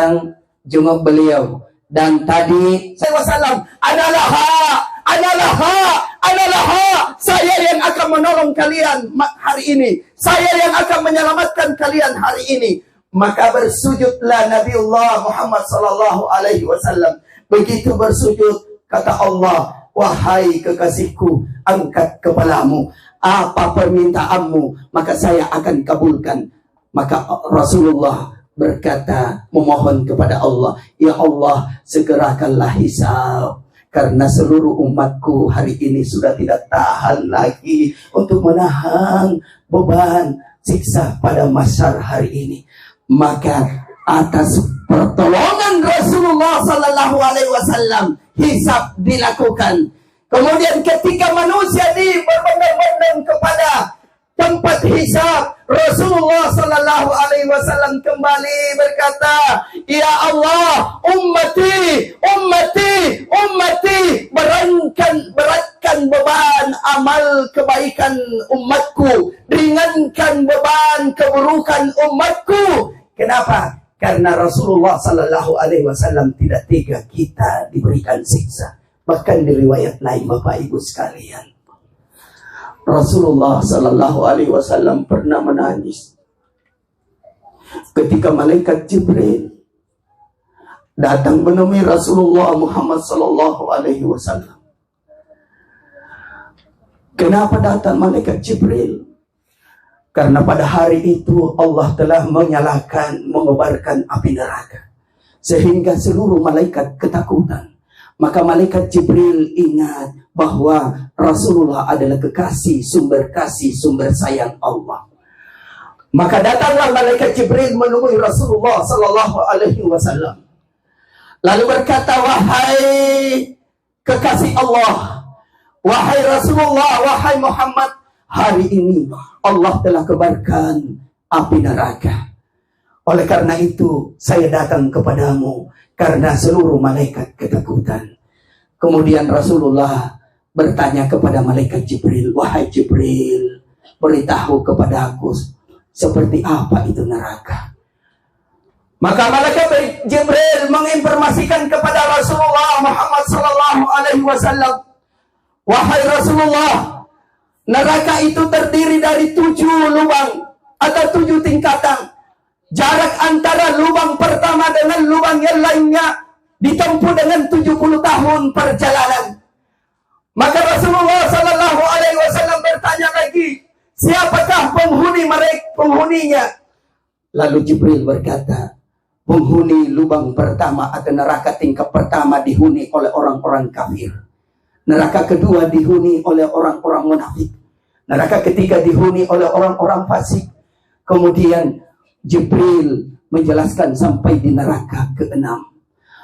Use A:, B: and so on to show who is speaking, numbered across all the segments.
A: datang jenguk beliau. Dan tadi wasallam adalah saya yang akan menolong kalian hari ini, saya yang akan menyelamatkan kalian hari ini. Maka bersujudlah Nabiullah Muhammad sallallahu alaihi wasallam. Begitu bersujud, kata Allah, wahai kekasihku, angkat kepalamu, apa permintaanmu maka saya akan kabulkan. Maka Rasulullah berkata, memohon kepada Allah, ya Allah, segerakanlah hisab, karena seluruh umatku hari ini sudah tidak tahan lagi untuk menahan beban siksa pada mahsyar hari ini. Maka atas pertolongan Rasulullah sallallahu alaihi wasallam hisab dilakukan. Kemudian ketika manusia berbondong-bondong kepada tempat hisab, Rasulullah sallallahu alaihi wasallam kembali berkata, ya Allah, ummati beratkan beban amal kebaikan umatku, ringankan beban keburukan umatku. Kenapa? Karena Rasulullah sallallahu alaihi wasallam tidak tega kita diberikan siksa. Bahkan di riwayat lain, Bapak Ibu sekalian, Rasulullah sallallahu alaihi wasallam pernah menangis ketika malaikat Jibril datang menemui Rasulullah Muhammad sallallahu alaihi wasallam. Kenapa datang malaikat Jibril? Karena pada hari itu Allah telah mengobarkan api neraka, sehingga seluruh malaikat ketakutan. Maka malaikat Jibril ingat bahwa Rasulullah adalah sumber kasih, sumber sayang Allah. Maka datanglah malaikat Jibril menemui Rasulullah sallallahu alaihi wasallam. Lalu berkata, wahai kekasih Allah, wahai Rasulullah, wahai Muhammad, hari ini Allah telah kebarkan api neraka. Oleh karena itu saya datang kepadamu, karena seluruh malaikat ketakutan. Kemudian Rasulullah bertanya kepada malaikat Jibril, wahai Jibril, beritahu kepada aku seperti apa itu neraka. Maka malaikat Jibril menginformasikan kepada Rasulullah Muhammad sallallahu alaihi wasallam, wahai Rasulullah, neraka itu terdiri dari 7 lubang atau 7 tingkatan. Jarak antara lubang pertama dengan lubang yang lainnya ditempuh dengan 70 tahun perjalanan. Maka Rasulullah sallallahu alaihi wasallam bertanya lagi, siapakah penghuninya? Lalu Jibril berkata, penghuni lubang pertama atau neraka tingkat pertama dihuni oleh orang-orang kafir. Neraka kedua dihuni oleh orang-orang munafik. Neraka ketiga dihuni oleh orang-orang fasik. Kemudian Jibril menjelaskan sampai di neraka ke-6.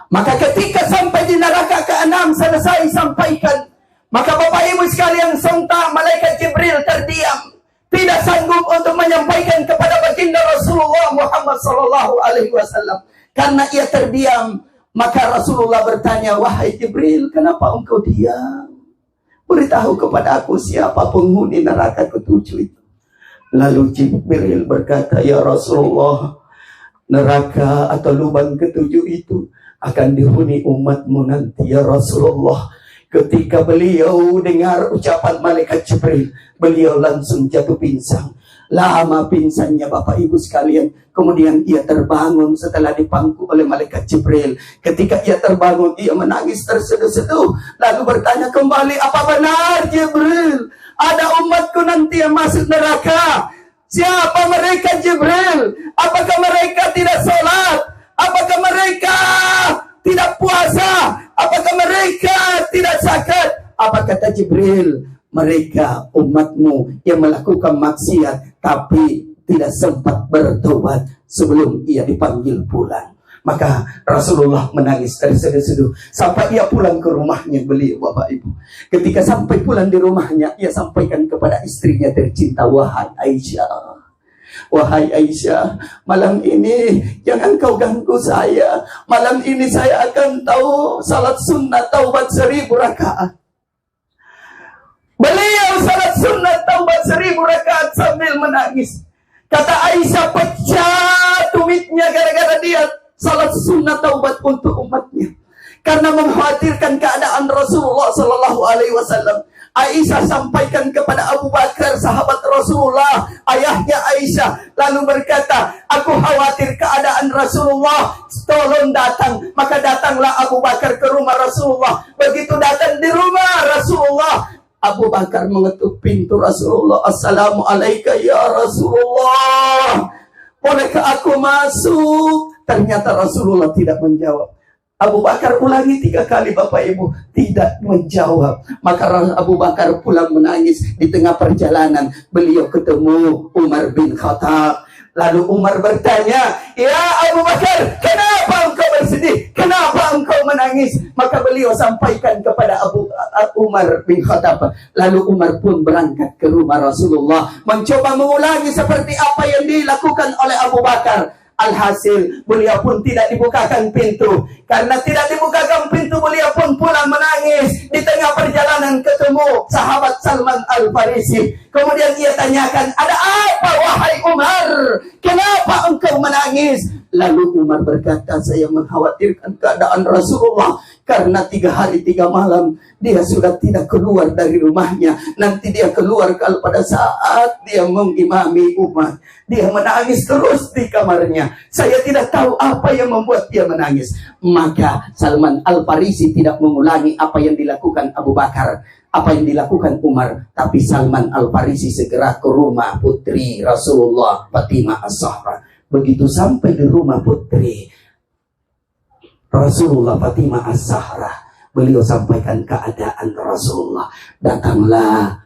A: Maka ketika sampai di neraka ke-6 selesai sampaikan, maka Bapak Ibu sekalian, sontak malaikat Jibril terdiam, tidak sanggup untuk menyampaikan kepada baginda Rasulullah Muhammad sallallahu alaihi wasallam. Karena ia terdiam, maka Rasulullah bertanya, wahai Jibril, kenapa engkau diam? Beritahu kepada aku siapa penghuni neraka ke-7 itu. Lalu Jibril berkata, ya Rasulullah, neraka atau lubang ke-7 itu akan dihuni umatmu nanti ya Rasulullah. Ketika beliau dengar ucapan malaikat Jibril, beliau langsung jatuh pingsan. Lama pingsannya Bapak Ibu sekalian. Kemudian ia terbangun setelah dipangku oleh malaikat Jibril. Ketika ia terbangun, ia menangis terseduh-seduh. Lalu bertanya kembali, apa benar Jibril, ada umatku nanti yang masuk neraka? Siapa mereka Jibril? Apakah mereka tidak sholat? Apakah mereka tidak puasa? Apakah mereka tidak zakat? Apa kata Jibril? Mereka umatmu yang melakukan maksiat tapi tidak sempat bertobat sebelum ia dipanggil pulang. Maka Rasulullah menangis terseduh-seduh sampai ia pulang ke rumahnya beliau, Bapak Ibu. Ketika sampai pulang di rumahnya, ia sampaikan kepada istrinya tercinta, wahai Aisyah, wahai Aisyah, malam ini jangan kau ganggu saya. Malam ini saya akan tahu salat sunnah taubat 1000 rakaat. Beliau salat sunnah taubat 1000 rakaat sambil menangis. Kata Aisyah, pecah tumitnya gara-gara dia salat sunnah taubat untuk umatnya. Karena mengkhawatirkan keadaan Rasulullah Sallallahu Alaihi Wasallam, Aisyah sampaikan kepada Abu Bakar, sahabat Rasulullah, ayahnya Aisyah, lalu berkata, aku khawatir keadaan Rasulullah, tolong datang. Maka datanglah Abu Bakar ke rumah Rasulullah. Begitu datang di rumah Rasulullah, Abu Bakar mengetuk pintu Rasulullah. Assalamualaikum ya Rasulullah, bolehkah aku masuk? Ternyata Rasulullah tidak menjawab. Abu Bakar ulangi 3 kali, Bapak Ibu, tidak menjawab. Maka Abu Bakar pulang menangis. Di tengah perjalanan beliau ketemu Umar bin Khattab. Lalu Umar bertanya, ya Abu Bakar, kenapa engkau bersedih? Kenapa engkau menangis? Maka beliau sampaikan kepada Umar bin Khattab. Lalu Umar pun berangkat ke rumah Rasulullah, mencoba mengulangi seperti apa yang dilakukan oleh Abu Bakar. Alhasil beliau pun tidak dibukakan pintu. Karena tidak dibukakan pintu, beliau pun pulang menangis. Di tengah perjalanan ketemu sahabat Salman Al-Farisi. Kemudian ia tanyakan, ada apa wahai Umar? Kenapa engkau menangis? Lalu Umar berkata, saya mengkhawatirkan keadaan Rasulullah. Karena 3 hari 3 malam dia sudah tidak keluar dari rumahnya. Nanti dia keluar kalau pada saat dia mengimami umat. Dia menangis terus di kamarnya. Saya tidak tahu apa yang membuat dia menangis. Maka Salman Al-Farisi tidak mengulangi apa yang dilakukan Abu Bakar, apa yang dilakukan Umar. Tapi Salman Al-Farisi segera ke rumah putri Rasulullah, Fatimah As-Zahra. Begitu sampai di rumah putri Rasulullah, Fatimah Az-Zahra, beliau sampaikan keadaan Rasulullah. Datanglah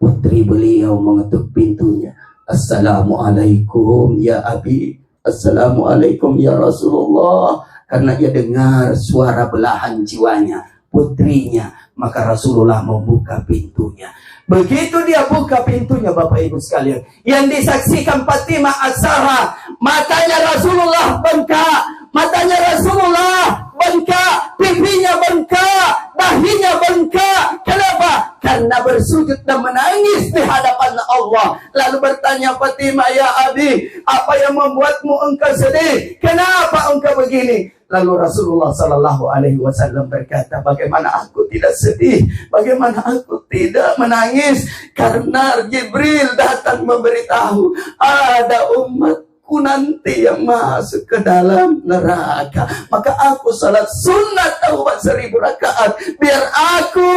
A: putri beliau mengetuk pintunya. Assalamualaikum ya Abi, Assalamualaikum ya Rasulullah. Karena ia dengar suara belahan jiwanya, putrinya. Maka Rasulullah membuka pintunya. Begitu dia buka pintunya, Bapak Ibu sekalian, yang disaksikan Fatimah Az-Zahra, matanya Rasulullah bengkak, matanya Rasulullah bengkak, pipinya bengkak, dahinya bengkak. Kenapa? Karena bersujud dan menangis di hadapan Allah. Lalu bertanya Fatimah, ya Abi, apa yang membuatmu engkau sedih? Kenapa engkau begini? Lalu Rasulullah Sallallahu Alaihi Wasallam berkata, bagaimana aku tidak sedih, bagaimana aku tidak menangis? Karena Jibril datang memberitahu ada umatku nanti yang masuk ke dalam neraka. Maka aku salat sunat taubat 1000 rakaat, biar aku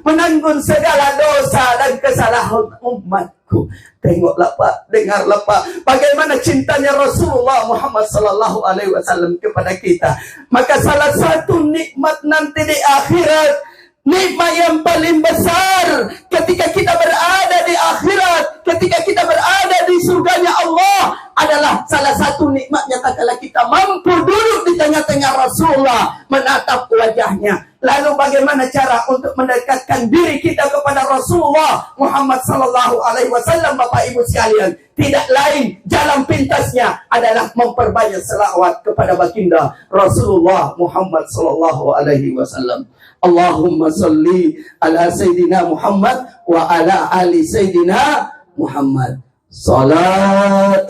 A: menanggung segala dosa dan kesalahan umatku. Tengoklah Pak, dengarlah Pak, bagaimana cintanya Rasulullah Muhammad Sallallahu Alaihi Wasallam kepada kita. Maka salah satu nikmat nanti di akhirat, nikmat yang paling besar ketika kita berada di akhirat, ketika kita berada di surganya Allah, adalah salah satu nikmatnya tatkala kita mampu duduk di tengah-tengah Rasulullah, menatap wajahnya. Lalu bagaimana cara untuk mendekatkan diri kita kepada Rasulullah Muhammad Sallallahu Alaihi Wasallam, Bapak Ibu sekalian? Tidak lain, jalan pintasnya adalah memperbanyak selawat kepada baginda Rasulullah Muhammad Sallallahu Alaihi Wasallam. Allahumma salli ala Sayyidina Muhammad wa ala ali Sayyidina Muhammad. Salatullah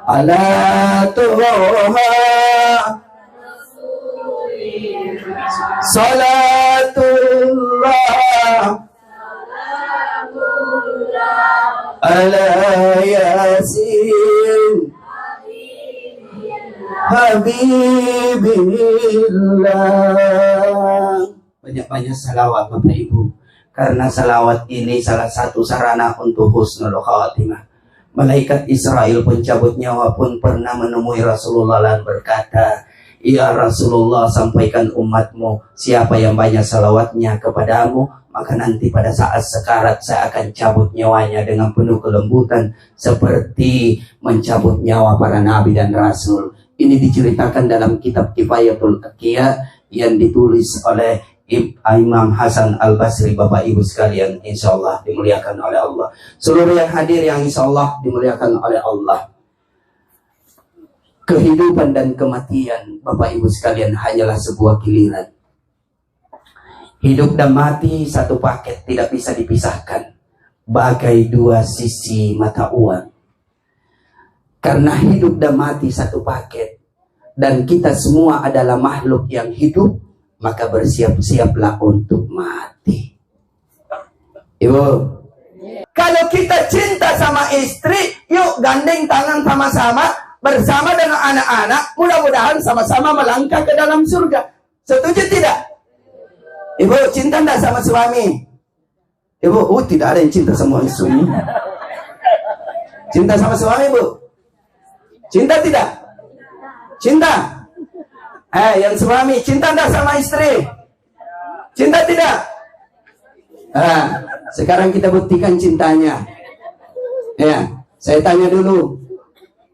A: ala Tuha, salatullah ala Yasin Habibillah. Banyak-banyak salawat Bapak Ibu, karena salawat ini salah satu sarana untuk husnul khatimah. Malaikat Israel pencabut nyawa pun pernah menemui Rasulullah dan berkata, ya Rasulullah, sampaikan umatmu, siapa yang banyak salawatnya kepadamu, maka nanti pada saat sekarat saya akan cabut nyawanya dengan penuh kelembutan, seperti mencabut nyawa para nabi dan rasul. Ini diceritakan dalam kitab Kifayatul Aqiyah yang ditulis oleh Imam Hasan Al-Basri. Bapak Ibu sekalian, insyaallah dimuliakan oleh Allah. Seluruh yang hadir yang insyaallah dimuliakan oleh Allah. Kehidupan dan kematian, Bapak Ibu sekalian, hanyalah sebuah giliran. Hidup dan mati satu paket, tidak bisa dipisahkan. Bagai 2 sisi mata uang. Karena hidup dan mati satu paket. Dan kita semua adalah makhluk yang hidup, maka bersiap-siaplah untuk mati. Ibu, kalau kita cinta sama istri, yuk gandeng tangan sama-sama bersama dengan anak-anak, mudah-mudahan sama-sama melangkah ke dalam surga. Setuju tidak? Ibu, cinta enggak sama suami? Ibu, tidak ada yang cinta sama suami. Cinta sama suami, Bu? Cinta tidak? Cinta? Yang suami cinta enggak sama istri? Cinta tidak? Sekarang kita buktikan cintanya. Ya, saya tanya dulu.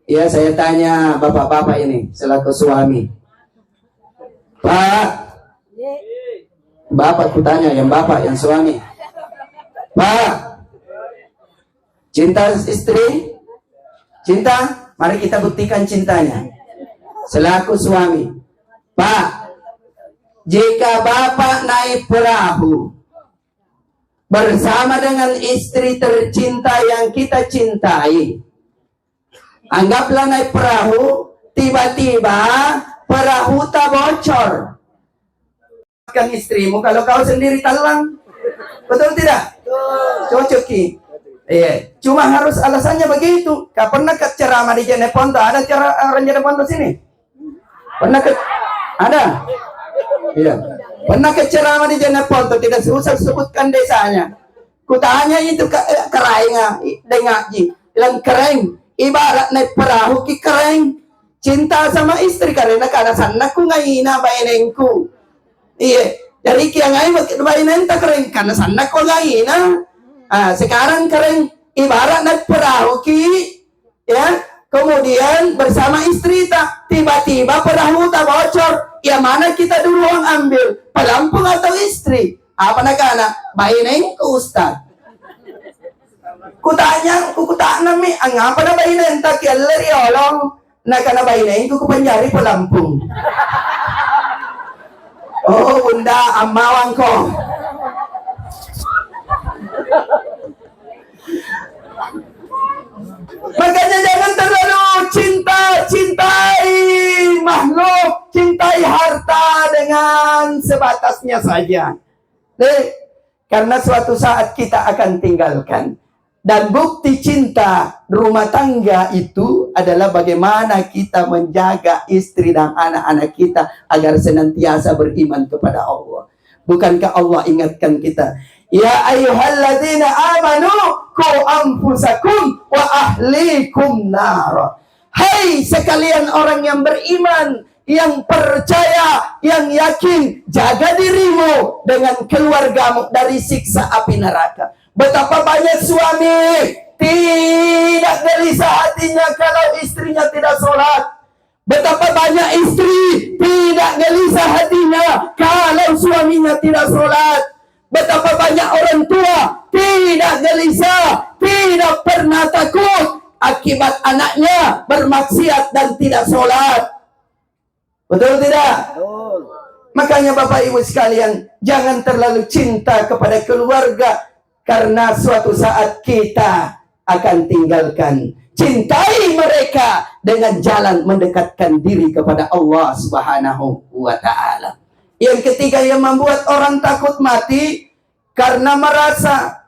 A: Ya, saya tanya bapak-bapak ini selaku suami. Pak, bapak kutanya, yang bapak, yang suami. Pak, cinta istri? Cinta? Mari kita buktikan cintanya. Selaku suami. Pak, jika bapak naik perahu bersama dengan istri tercinta yang kita cintai, anggaplah naik perahu, tiba-tiba perahu tak bocor. Kan istrimu kalau kau sendiri talang. Betul tidak? Cocok ki. Iya, cuma harus alasannya begitu. Kau pernah ke ceramah di Jeneponto? Ada orang Jeneponto sini? Pernah ke? Ada? Iya. Pernah ke ceramah di Jeneponto? Tidak usah sebutkan desanya. Kutanya itu kerengah, dengaji. Bilang kering, ibarat naik perahu ki kering. Cinta sama istri karena sana ku ngaina bainengku. Iya, jadi kia ngai bainen tak kering karena sana ku ngaina. Sekarang kering ibarat naik perahu ki, ya, kemudian bersama istri tak tiba-tiba perahu tak bocor, ya mana kita duluan ambil pelampung atau istri? Apa nak anak? Baineng ku Ustaz. Kutanya, kutanya mi, angapa na baineng tak kialeri olong, nak na baineng ku penjari pelampung. Oh bunda amawang ko. Makanya jangan terlalu cintai makhluk, cintai harta dengan sebatasnya saja. Karena suatu saat kita akan tinggalkan. Dan bukti cinta rumah tangga itu adalah bagaimana kita menjaga istri dan anak-anak kita agar senantiasa beriman kepada Allah. Bukankah Allah ingatkan kita? Ya ayyuhalladzina amanu qu anfusakum wa ahlikum nar. Hai sekalian orang yang beriman, yang percaya, yang yakin, jaga dirimu dengan keluargamu dari siksa api neraka. Betapa banyak suami tidak gelisah hatinya kalau istrinya tidak sholat. Betapa banyak istri tidak gelisah hatinya kalau suaminya tidak sholat. Betapa banyak orang tua tidak gelisah, tidak pernah takut akibat anaknya bermaksiat dan tidak sholat. Betul tidak? Betul. Makanya Bapak Ibu sekalian, jangan terlalu cinta kepada keluarga, karena suatu saat kita akan tinggalkan. Cintai mereka dengan jalan mendekatkan diri kepada Allah Subhanahu wa Ta'ala. Yang ketiga yang membuat orang takut mati, karena merasa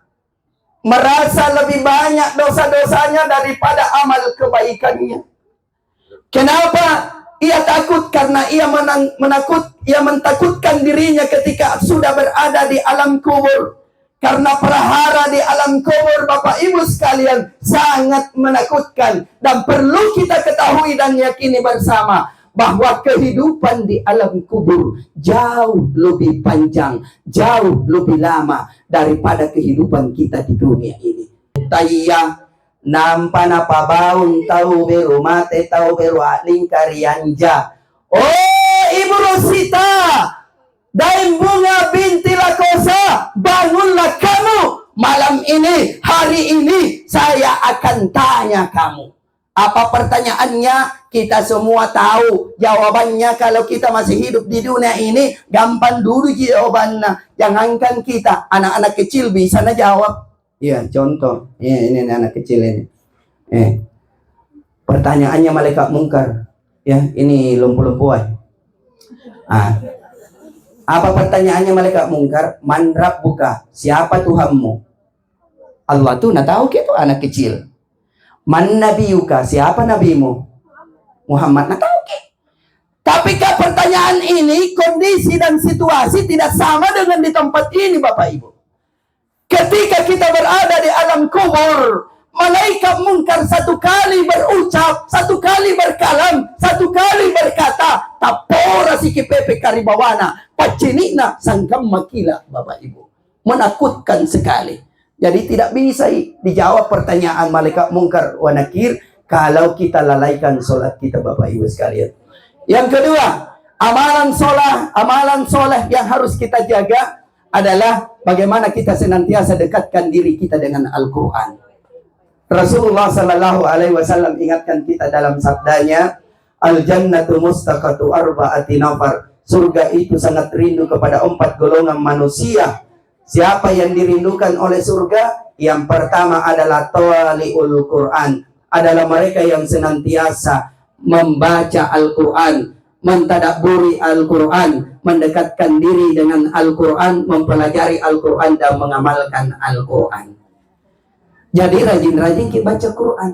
A: lebih banyak dosa-dosanya daripada amal kebaikannya. Kenapa? Ia takut karena ia mentakutkan dirinya ketika sudah berada di alam kubur. Karena perhara di alam kubur, Bapak Ibu sekalian, sangat menakutkan. Dan perlu kita ketahui dan yakini bersama bahwa kehidupan di alam kubur jauh lebih panjang, jauh lebih lama daripada kehidupan kita di dunia ini. Tayya nampa napa baun tahu beru mate tahu beru aling karyanja. Oh Ibu Rosita dan Bunga binti Lakosa, bangunlah kamu. Malam ini, hari ini, saya akan tanya kamu. Apa pertanyaannya? Kita semua tahu jawabannya. Kalau kita masih hidup di dunia ini, gampang dulu jawabannya. Jangankan kita, anak-anak kecil bisa jawab. Iya, contoh. Ini anak kecil ini. Pertanyaan Pertanyaannya malaikat mungkar. Ya, ini lumpuh-lumpuhan. Apa pertanyaannya malaikat mungkar? Man rabbuka? Siapa Tuhanmu? Allah tuh nak tahu gitu anak kecil. Man nabiyuka? Siapa nabimu? Muhammad nak tahu gitu. Tapi pertanyaan ini, kondisi dan situasi tidak sama dengan di tempat ini, Bapak Ibu. Ketika kita berada di alam kubur, malaikat mungkar satu kali berucap, satu kali berkalam, satu kali berkata, tapora si kipepe karibawana, pacinina sangkam makila, Bapak Ibu. Menakutkan sekali. Jadi tidak bisa dijawab pertanyaan malaikat mungkar wa nakir kalau kita lalaikan sholat kita, Bapak Ibu sekalian. Yang kedua, amalan soleh yang harus kita jaga adalah bagaimana kita senantiasa dekatkan diri kita dengan Al-Quran. Rasulullah Sallallahu Alaihi Wasallam ingatkan kita dalam sabdanya, Al-Jannatu mustaqatu arba'ati nafar. Surga itu sangat rindu kepada 4 golongan manusia. Siapa yang dirindukan oleh surga? Yang pertama adalah tawali'ul Quran, adalah mereka yang senantiasa membaca Al-Quran, mentadabburi Al-Quran, mendekatkan diri dengan Al-Quran, mempelajari Al-Quran dan mengamalkan Al-Quran. Jadi rajin-rajin kita baca Quran.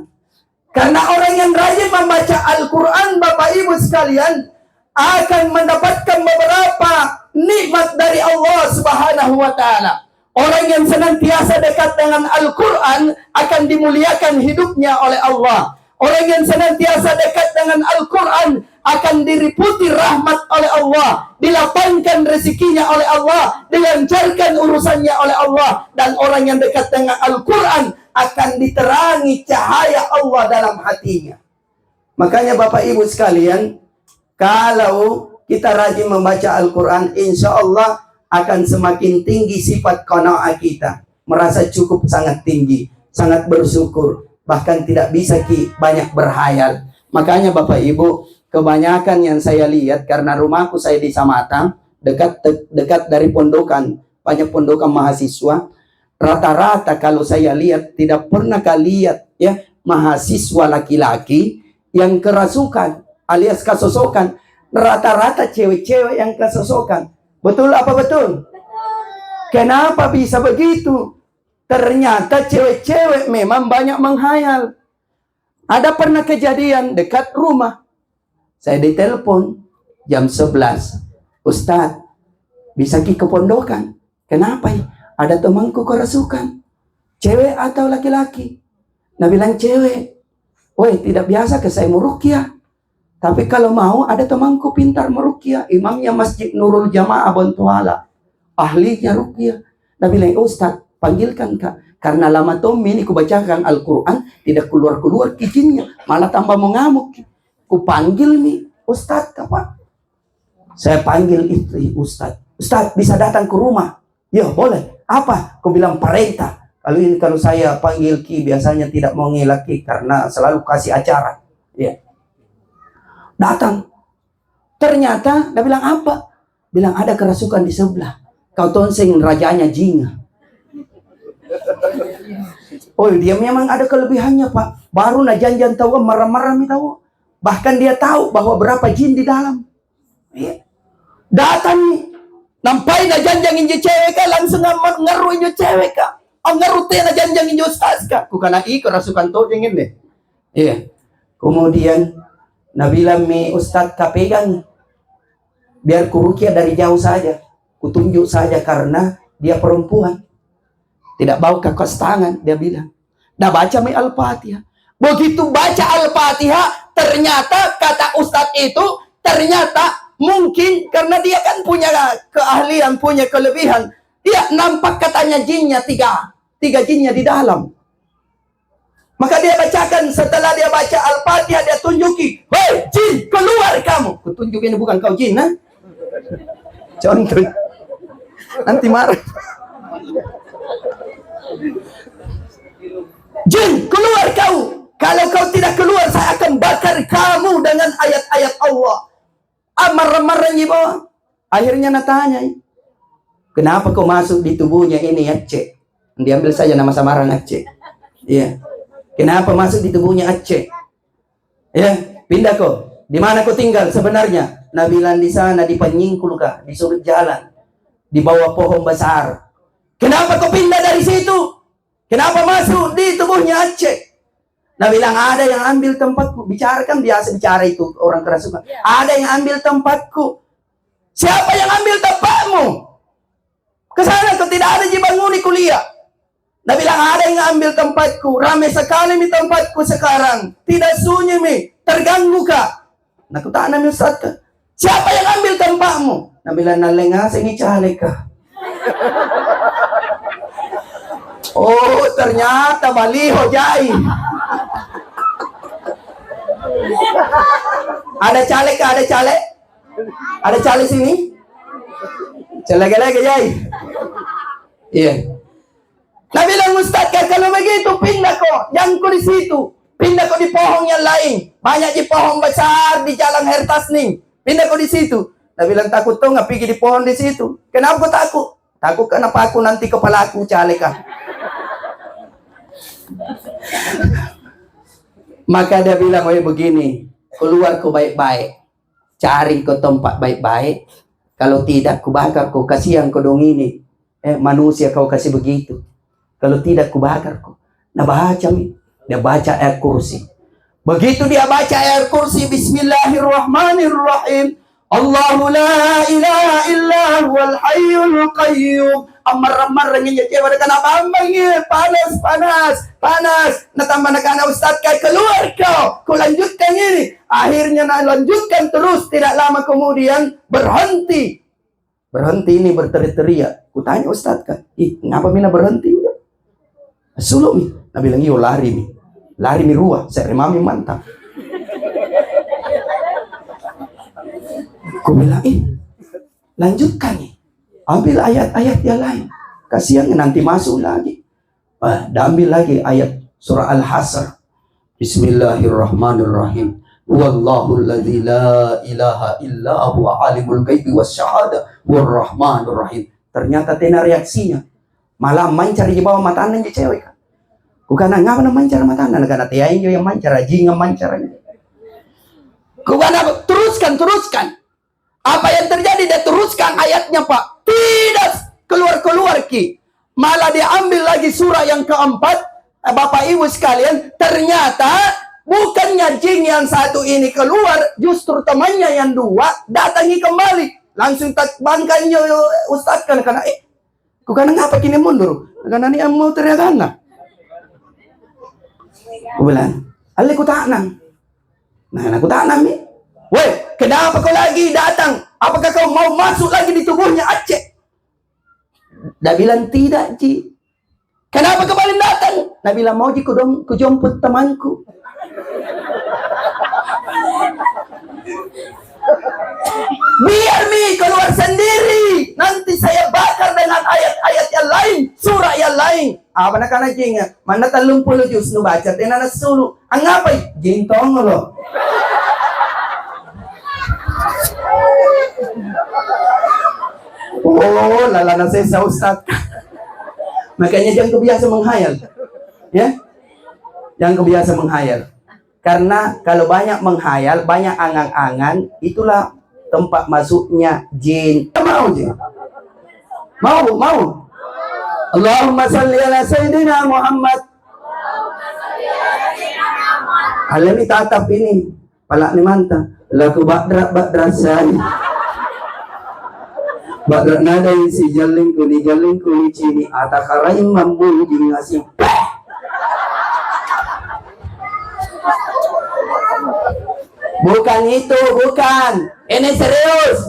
A: Karena orang yang rajin membaca Al-Quran, Bapak Ibu sekalian, akan mendapatkan beberapa nikmat dari Allah Subhanahu wa Ta'ala. Orang yang senantiasa dekat dengan Al-Quran akan dimuliakan hidupnya oleh Allah. Orang yang senantiasa dekat dengan Al-Quran akan diliputi rahmat oleh Allah, dilapangkan rezekinya oleh Allah, dilancarkan urusannya oleh Allah. Dan orang yang dekat dengan Al-Quran akan diterangi cahaya Allah dalam hatinya. Makanya Bapak Ibu sekalian, kalau kita rajin membaca Al-Quran, insya Allah akan semakin tinggi sifat qanaah kita. Merasa cukup sangat tinggi, sangat bersyukur. Bahkan tidak bisa banyak berhayal. Makanya Bapak Ibu, kebanyakan yang saya lihat, karena rumahku saya di Samatang, dekat dari pondokan, banyak pondokan mahasiswa. Rata-rata kalau saya lihat, tidak pernah lihat ya mahasiswa laki-laki yang kerasukan alias kesosokan. Rata-rata cewek-cewek yang kesosokan. Betul apa betul? Kenapa bisa begitu? Ternyata cewek-cewek memang banyak menghayal. Ada pernah kejadian dekat rumah. Saya ditelepon jam 11. Ustadz, bisa ke pondokan? Kenapa ya? Ada temanku kerasukan. Cewek atau laki-laki? Nah bilang cewek. Woi, tidak biasa ke saya meruqyah. Tapi kalau mau ada temanku pintar meruqyah. Imamnya Masjid Nurul Jamaah Bontoala. Ahlinya ruqyah. Nah bilang, Ustadz, panggilkan Kak. Karena lama Tommy ini kubacakan Al-Quran, tidak keluar-keluar kicinnya. Malah tambah mengamuk. Ku panggil nih, Ustadz, apa? Saya panggil istri Ustadz. Ustadz, bisa datang ke rumah? Ya, boleh. Apa? Ku bilang perintah. Kalau saya panggil Ki, biasanya tidak mau ngelaki karena selalu kasih acara. Ya. Datang. Ternyata, dia bilang apa? Bilang ada kerasukan di sebelah. Kau tonseng rajanya jinga. Oh, dia memang ada kelebihannya, Pak. Baru na janjian tahu marah-marah mi tahu. Bahkan dia tahu bahwa berapa jin di dalam. Ya. Datang nih. Nampai na janjang injo cewek ka, langsung ngaru injo cewek ka. Ang ngaru te na janjang injo ustaz ka. Kukana kerasukan to jengin deh. Iya. Kemudian nabilang mi ustaz ka pegang. Biar kurukia dari jauh saja. Kutunjuk saja karena dia perempuan. Tidak bawa ke kos tangan, dia bilang. Dah baca mi Al-Fatihah. Begitu baca Al-Fatihah, ternyata kata ustadz itu, ternyata mungkin karena dia kan punya keahlian, punya kelebihan. Dia nampak katanya jinnya tiga jinnya di dalam. Maka dia bacakan, setelah dia baca Al-Fatihah, dia tunjuki, hei jin, keluar kamu. Kutunjukin bukan kau jin, nah? Contoh. Nanti marah. Jin, keluar kau. Kalau kau tidak keluar, saya akan bakar kamu dengan ayat-ayat Allah. Amar-amar di bawah. Akhirnya natanya, kenapa kau masuk di tubuhnya ini Aceh? Diambil saja nama samaran Aceh. Iya. Kenapa masuk di tubuhnya Aceh? Ya, pindah kau. Di mana kau tinggal sebenarnya? Nah bilang di sana, di Penyingkul kah, di sudut jalan, di bawah pohon besar. Kenapa kau pindah dari situ? Kenapa masuk di tubuhnya Aceh? Nah bilang ada yang ambil tempatku. Bicarakan biasa bicara itu orang kerasukan. Ada yang ambil tempatku. Siapa yang ambil tempatmu? Kesana kau tidak ada jibanguni kuliah. Nah bilang ada yang ambil tempatku. Ramai sekali mi tempatku sekarang. Tidak sunyi mi. Terganggu kak. Nah ku tanya mi Ustaz kak. Siapa yang ambil tempatmu? Nah bilang nalengas ini cale kak. Oh ternyata baliho jai. Ada caleg kak? Ada caleg? Ada caleg sini? Caleg lagi jai. Iya. Nah bilang Ustaz kan kalau begitu pindah kok, jangan kok di situ, pindah kok di pohon yang lain, banyak di pohon besar di jalan Hertas nih, pindah kok di situ. Nah bilang takut tuh nggak pergi di pohon di situ, kenapa kok takut? Takut kenapa aku nanti kepala aku caleg kan? Maka dia bilang begini, keluar kau baik-baik, cari ke tempat baik-baik, kalau tidak ku bakar kau, kasihan kau dong ini, manusia kau kasih begitu. Kalau tidak ku bakar kok. Nah baca mi. Dia baca ayat kursi. Begitu dia baca ayat kursi. Bismillahirrahmanirrahim. Allahu la ilaha illa huwal hayyul qayyum. Amar-amar nginya cewek kenapa amangnya panas. Natambah nak Ustaz kai keluar kau. Ku lanjutkan ini. Akhirnya nak lanjutkan terus, tidak lama kemudian berhenti. Berhenti ini berteriak-teriak. Ku tanya Ustaz kan, kenapa mina berhenti? Suluk mi, nah bilang iyo lari mi ruah, saya remami mantap. Ku bilang lanjutkan nih, ambil ayat-ayat yang lain, kasihan nanti masuk lagi. Ambil lagi ayat surah Al-Hasr. Bismillahirrahmanirrahim. Wallahu alladzi la ilaha illa huwa alimul ghaibi wasyahada warrahmanur rahim. Ternyata tena reaksinya. Malah mancar di bawah mata anak cewek. Bukan ngapa na mancar mata anak, karena tiain yang mancar, jinga mancar. Bukan apa? Teruskan. Apa yang terjadi? Dia teruskan ayatnya Pak. Tidak keluar ki. Malah diambil lagi surah yang keempat. Bapak Ibu sekalian, ternyata bukannya jin yang satu ini keluar, justru temannya yang dua datangi kembali. Langsung tak bangkainya Ustaz kan karena bukan ngapa kini mundur? Karena ini mau teriak anak. Bulan, aku taknam. Nah, aku taknam ni. Weh, kenapa kau lagi datang? Apakah kau mau masuk lagi di tubuhnya Aceh? Dia bilang tidak, Ji. Kenapa kau balik datang? Dia bilang mau Ji ku jemput temanku. Biar mi keluar sendiri. Nanti saya bakar dengan ayat-ayat yang lain, surah yang lain. Apa nak kana jinga? Mana 30 juz nu baca tenana sulu. Angapai? Jintong lo. Oh, lala na saya Ustaz. Makanya jangan kebiasa menghayal. Ya? Jangan kebiasa menghayal. Karena kalau banyak menghayal, banyak angan-angan, itulah tempat masuknya jin. Mau jin? Mau. Allahumma salli ala Sayyidina Muhammad. Alam ni tatap ini. Palak ni mantap. Laku badrasan. Badrak nada si jaling kuni cini. Atakarain mambu jingasih. Bukan itu, bukan. Ini serius.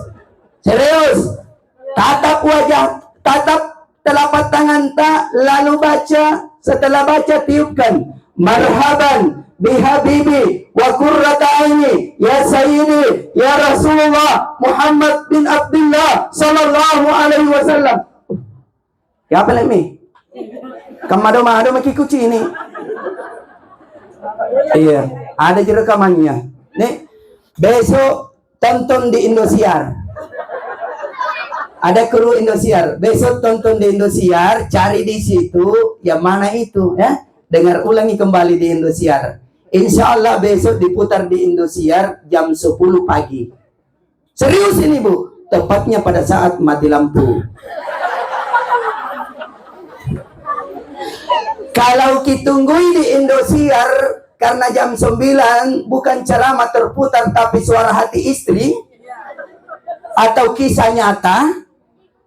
A: Tatap wajah, tatap telapak tangan tak, lalu baca. Setelah baca tiupkan. Marhaban bihabibi wa qurrata aini ya sayyidi ya Rasulullah Muhammad bin Abdullah sallallahu alaihi wasallam. Ya apa lagi? Kamado makikuci ini. Iya, ada di rekamannya. Nih, besok tonton di Indosiar. Ada kru Indosiar. Besok tonton di Indosiar, cari di situ yang mana itu, ya. Dengar ulangi kembali di Indosiar. Insya Allah besok diputar di Indosiar jam 10 pagi. Serius ini Bu, tepatnya pada saat mati lampu. Kalau kitunggui di Indosiar karena jam 9 bukan ceramah terputar tapi suara hati istri atau kisah nyata,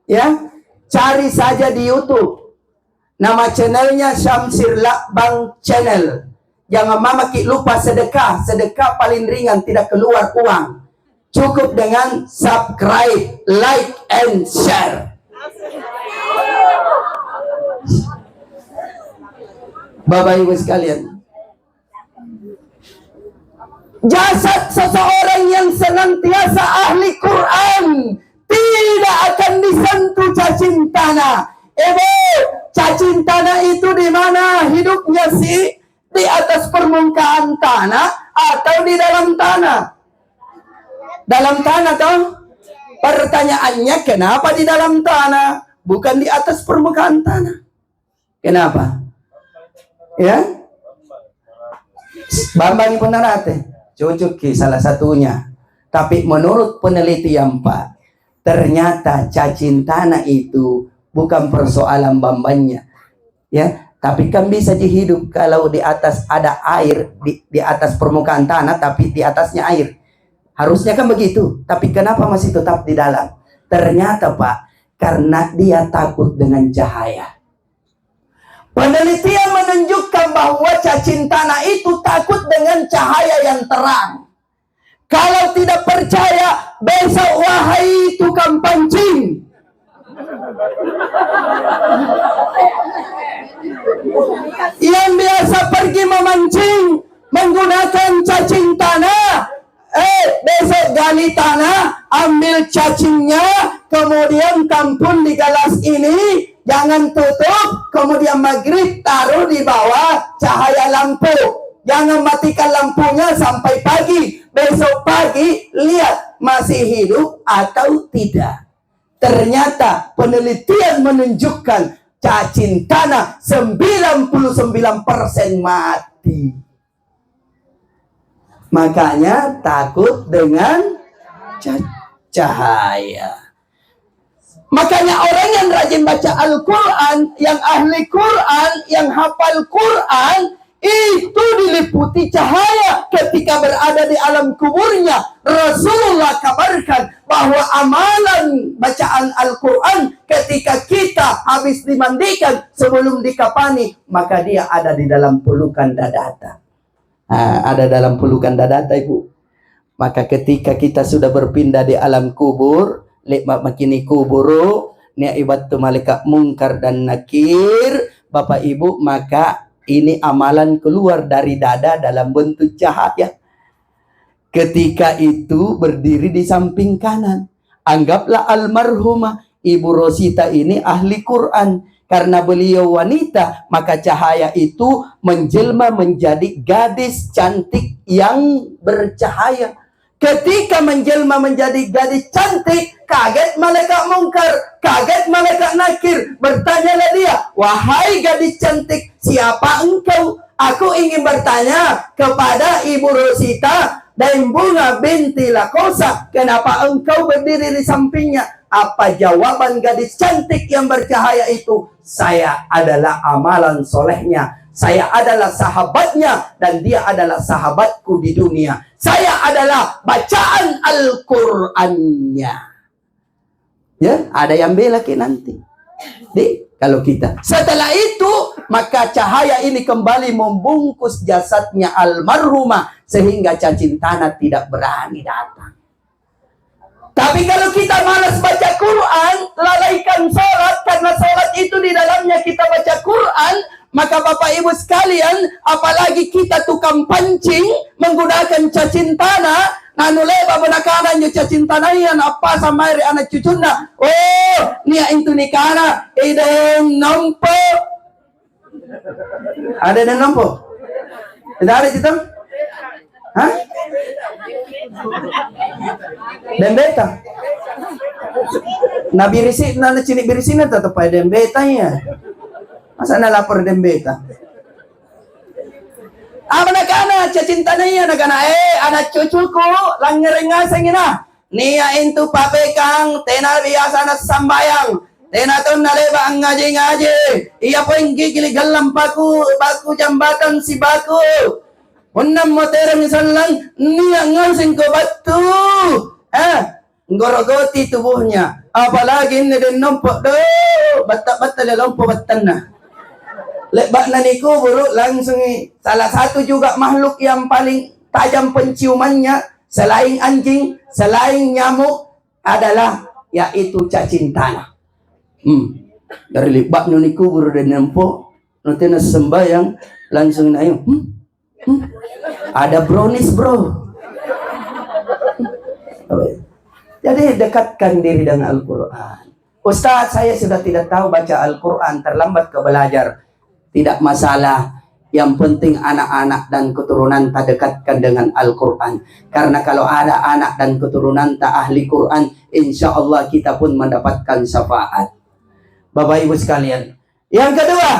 A: ya, cari saja di YouTube. Nama channelnya Syamsir Lakbang Channel. Jangan mama lupa sedekah. Sedekah paling ringan, tidak keluar uang. Cukup dengan subscribe, like, and share. Bapak Ibu sekalian, jasad seseorang yang senantiasa ahli Quran tidak akan disentuh cacing tanah. Cacing tanah itu di mana hidupnya sih? Di atas permukaan tanah atau di dalam tanah? Dalam tanah toh? Pertanyaannya, kenapa di dalam tanah bukan di atas permukaan tanah? Kenapa? Ya, Bambang Penarate cocok salah satunya. Tapi menurut penelitian Pak, ternyata cacing tanah itu bukan persoalan Bambangnya, ya. Tapi kan bisa dihidup kalau di atas ada air, di atas permukaan tanah, tapi di atasnya air. Harusnya kan begitu. Tapi kenapa masih tetap di dalam? Ternyata Pak, karena dia takut dengan cahaya. Penelitian menunjukkan bahwa cacing tanah itu takut dengan cahaya yang terang. Kalau tidak percaya, besok wahai tukang pancing, yang biasa pergi memancing menggunakan cacing tanah, besok gali tanah, ambil cacingnya, kemudian tampun di gelas ini, jangan tutup, kemudian maghrib taruh di bawah cahaya lampu. Jangan matikan lampunya sampai pagi. Besok pagi lihat masih hidup atau tidak. Ternyata penelitian menunjukkan cacing tanah 99% mati. Makanya takut dengan cahaya. Makanya orang yang rajin baca Al-Quran, yang ahli Quran, yang hafal Quran, itu diliputi cahaya ketika berada di alam kuburnya. Rasulullah kabarkan bahwa amalan bacaan Al-Quran ketika kita habis dimandikan sebelum dikafani, maka dia ada di dalam pelukan dadata. Ada dalam pelukan dadata, Ibu. Maka ketika kita sudah berpindah di alam kubur, makini kuburu ni ibatu malaikat mungkar dan nakir, Bapak Ibu, maka ini amalan keluar dari dada dalam bentuk cahaya. Ketika itu berdiri di samping kanan. Anggaplah almarhumah Ibu Rosita ini ahli Quran. Karena beliau wanita, maka cahaya itu menjelma menjadi gadis cantik yang bercahaya. Ketika menjelma menjadi gadis cantik, kaget malaikat mungkar, kaget malaikat nakir. Bertanyalah dia, wahai gadis cantik, siapa engkau? Aku ingin bertanya kepada Ibu Rosita dan Bunga binti Lakosa, kenapa engkau berdiri di sampingnya? Apa jawaban gadis cantik yang bercahaya itu? Saya adalah amalan solehnya. Saya adalah sahabatnya dan dia adalah sahabatku di dunia. Saya adalah bacaan Al-Qur'annya. Ya, ada yang bela ke nanti. Kalau kita. Setelah itu, maka cahaya ini kembali membungkus jasadnya almarhumah sehingga cacing tanah tidak berani datang. Tapi kalau kita malas baca Quran, lalaikan sholat, karena sholat itu di dalamnya kita baca Quran, maka Bapak Ibu sekalian, apalagi kita tukang pancing menggunakan cacing tanah, nanuleba benakanan yung cacing tanah yan, apa sama iri anak cucuna, oh, niya itu nikana, ideng nompo. Ada yang nompo? Tidak ada situ? Hah? Dembeta. Na birisi na cinik birisi na tetap ay dembeta ya. Masa na lapor dembeta? Nakana cacinta niya nagana anak cucuku lang ngerengasang ina. Niya itu papekang tena biasa na sambayang. Tena ton naleba ang ngaji-ngaji. Iya po yung gigiligalam baku jambatan si baku. Unam mo tera misal lang niya ngasing ko batu. Gorogoti tubuhnya. Apalagi ini din numpok do. Batak-batak lelompo batan na. Lebak na ni kubur langsung salah satu juga makhluk yang paling tajam penciumannya selain anjing, selain nyamuk adalah yaitu cacing tanah. Dari lebak na ni kubur dan nempo nanti na sembayang langsung na yun. Ada brownies bro. Jadi dekatkan diri dengan Al-Quran. Ustaz, saya sudah tidak tahu baca Al-Quran, terlambat ke belajar. Tidak masalah. Yang penting anak-anak dan keturunan tak dekatkan dengan Al-Quran. Karena kalau ada anak dan keturunan tak ahli Quran, insya Allah kita pun mendapatkan syafaat. Bapak Ibu sekalian. Yang kedua,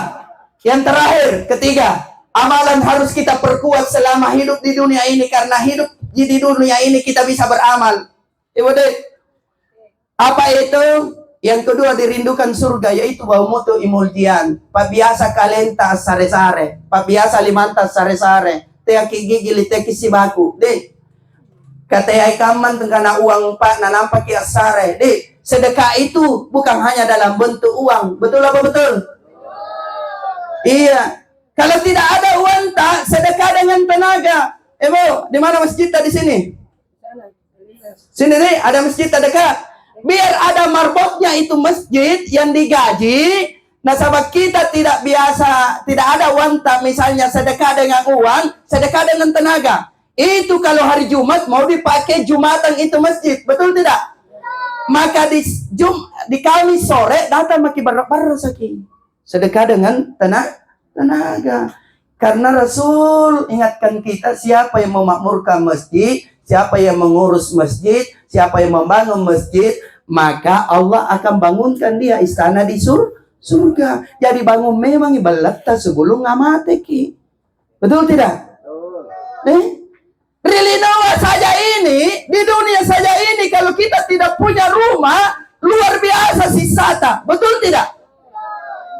A: yang terakhir, ketiga, amalan harus kita perkuat selama hidup di dunia ini. Karena hidup di dunia ini kita bisa beramal. Ibu dek, apa itu? Yang kedua dirindukan surga, yaitu bau mutu imuljian. Pabiasa kalenta sare-sare, pabiasa limanta sare-sare. Teaki gigili teki sibaku. Dek, katanya kaman tengkana uang pak nanampak ya sare. Dek, sedekah itu bukan hanya dalam bentuk uang. Betul apa betul? Iya. Kalau tidak ada uang tak, sedekah dengan tenaga. Ibu, di mana masjid di sini? Sini nih, ada masjid terdekat. Biar ada marbotnya itu masjid yang digaji. Nah sahabat kita tidak biasa, tidak ada uang tak, misalnya sedekah dengan uang, sedekah dengan tenaga. Itu kalau hari Jumat mau dipakai Jumatan itu masjid, betul tidak? Maka di Kamis sore datang maki bar saki. Sedekah dengan tenaga. Karena Rasul ingatkan kita, siapa yang memakmurkan masjid, siapa yang mengurus masjid, siapa yang membangun masjid, maka Allah akan bangunkan dia istana di surga. Jadi bangun memang ibalatnya sebelum ngamateki. Betul tidak? Rilinawa saja ini, di dunia saja ini, kalau kita tidak punya rumah, luar biasa sisata. Betul tidak?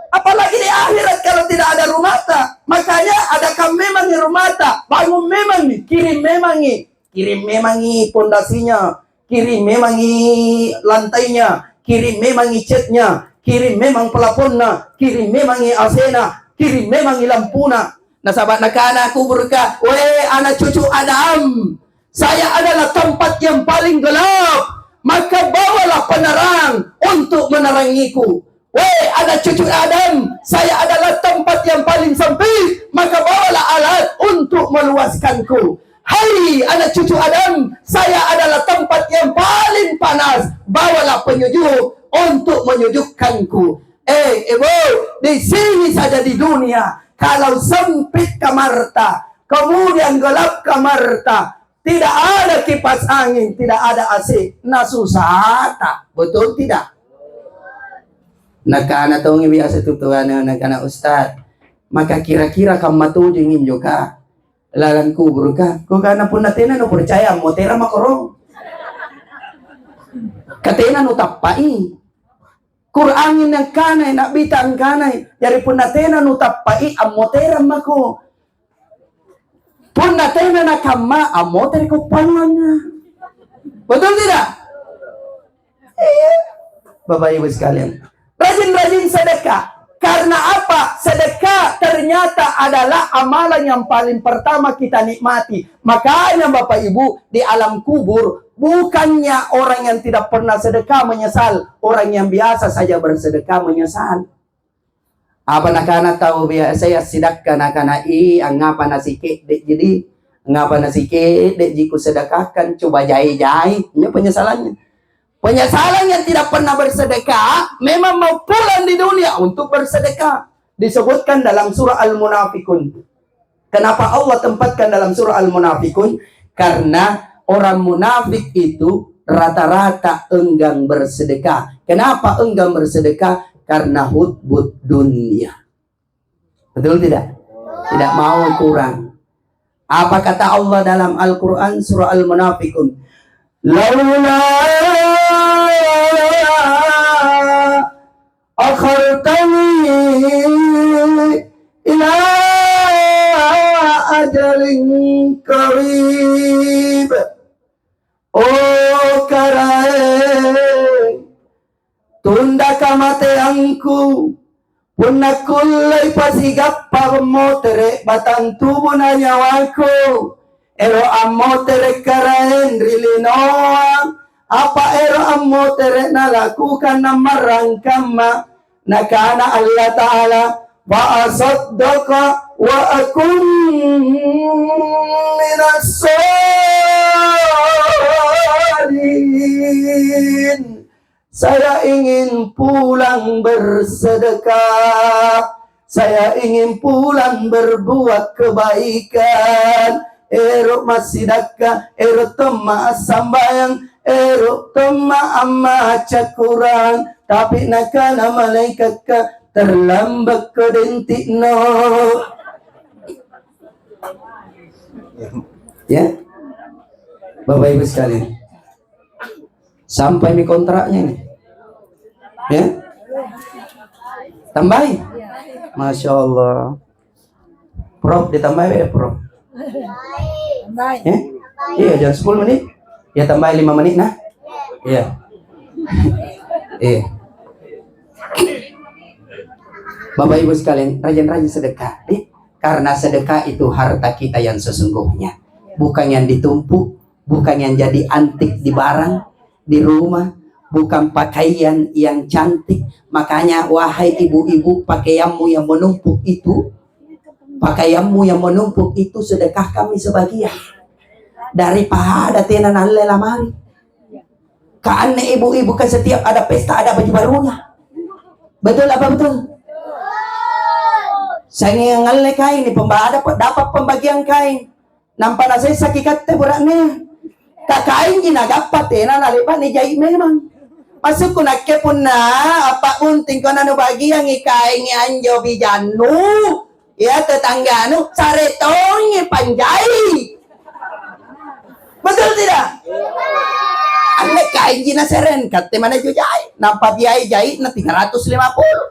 A: Apalagi di akhirat kalau tidak ada rumah tak. Makanya adakan memang rumah tak. Bangun memang nih, kirim memang nih pondasinya. Kirim memang lantainya, kirim memang catnya, kirim memang pelaponnya, kirim memang asena, kirim memang lampuna. Nah sahabat nakana kuburka, weh anak cucu Adam, saya adalah tempat yang paling gelap, maka bawalah penerang untuk menerangiku. Weh anak cucu Adam, saya adalah tempat yang paling sempit, maka bawalah alat untuk meluaskanku. Hai anak cucu Adam, saya adalah tempat yang paling panas, bawalah penyujuk untuk menyujukkanku. Ibu, di sini saja di dunia, kalau sempit kamarta, kemudian gelap kamarta, tidak ada kipas angin, tidak ada AC, nah susah tak? Betul tidak? Nakana tong biasa tutuan nakana ustad, maka kira-kira kamu matujingin juga. Lalan kubur ka, kung kana po natin no percaya mo tera makorong. Katena no tapai. Qur'anin ng kanay nabita ang kanay. Yari po natin no tapai amo tera mako. Po natin na kama amo tera ko pananya. Betul tidak? Bapak Ibu sekalian, rajin-rajin sedekah. Karena apa? Sedekah ternyata adalah amalan yang paling pertama kita nikmati. Makanya Bapak Ibu, di alam kubur, bukannya orang yang tidak pernah sedekah menyesal. Orang yang biasa saja bersedekah menyesal. Apa nakana tahu biasa saya sidakkan nakana ang ngapa nasike dek jadi ngapa nasike dek jiku sedekahkan coba jai-jai. Ini penyesalannya. Penyesalan yang tidak pernah bersedekah memang mau pulang di dunia untuk bersedekah. Disebutkan dalam surah Al-Munafikun. Kenapa Allah tempatkan dalam surah Al-Munafikun? Karena orang munafik itu rata-rata enggan bersedekah. Kenapa enggan bersedekah? Karena hutbut dunia. Betul tidak? Tidak mau kurang. Apa kata Allah dalam Al-Quran surah Al-Munafikun? Laula akhartani ila ajalin qarib. Oh karai, tunda kamateanku, punna kullai pasigappa motere batang tubuh na nyawaku. Ero ammotere karaen rilinoa, apa ero ammotere nalakukan na marangkama, nakana Allah Ta'ala wa asaddaqa wa akun minas solihin. Saya ingin pulang bersedekah, saya ingin pulang berbuat kebaikan. Ero masidaka, ero toma sambayang, ero toma amma cakurang, tapi nakana malaikat ka terlambat kedentik no. Ya, Bapak Ibu sekalian, sampai di kontraknya nih, ya, tambahin, Masya Allah, Prof ditambahin ya Prof. Ya? Iya, jangan 10 menit. Ya tambahin 5 menit nah. Iya. Iya. Bapak Ibu sekalian, rajin-rajin sedekah. Karena sedekah itu harta kita yang sesungguhnya. Bukan yang ditumpuk, bukan yang jadi antik di barang, di rumah, bukan pakaian yang cantik. Makanya wahai ibu-ibu, pakaianmu yang menumpuk itu, pakaianmu yang menumpuk itu sedekah kami sebagian daripada tenan alle lamari. Karena ibu-ibu kan setiap ada pesta ada baju barunya. Betul apa betul? Saya ngalle kain nih dapat pembagian kain. Nampak na saya sakikat teh buraknya. Kak kain gina dapat tenan alipat ni jahit memang. Masuk ko nakepun na apa unting ko na no bagian ikain ni anjo bijanu. Ya tetangga nu saretongnya panjai. Betul tidak? Ane kain jina seren kate mana jo jahit. Nampak biaya jahit na 350.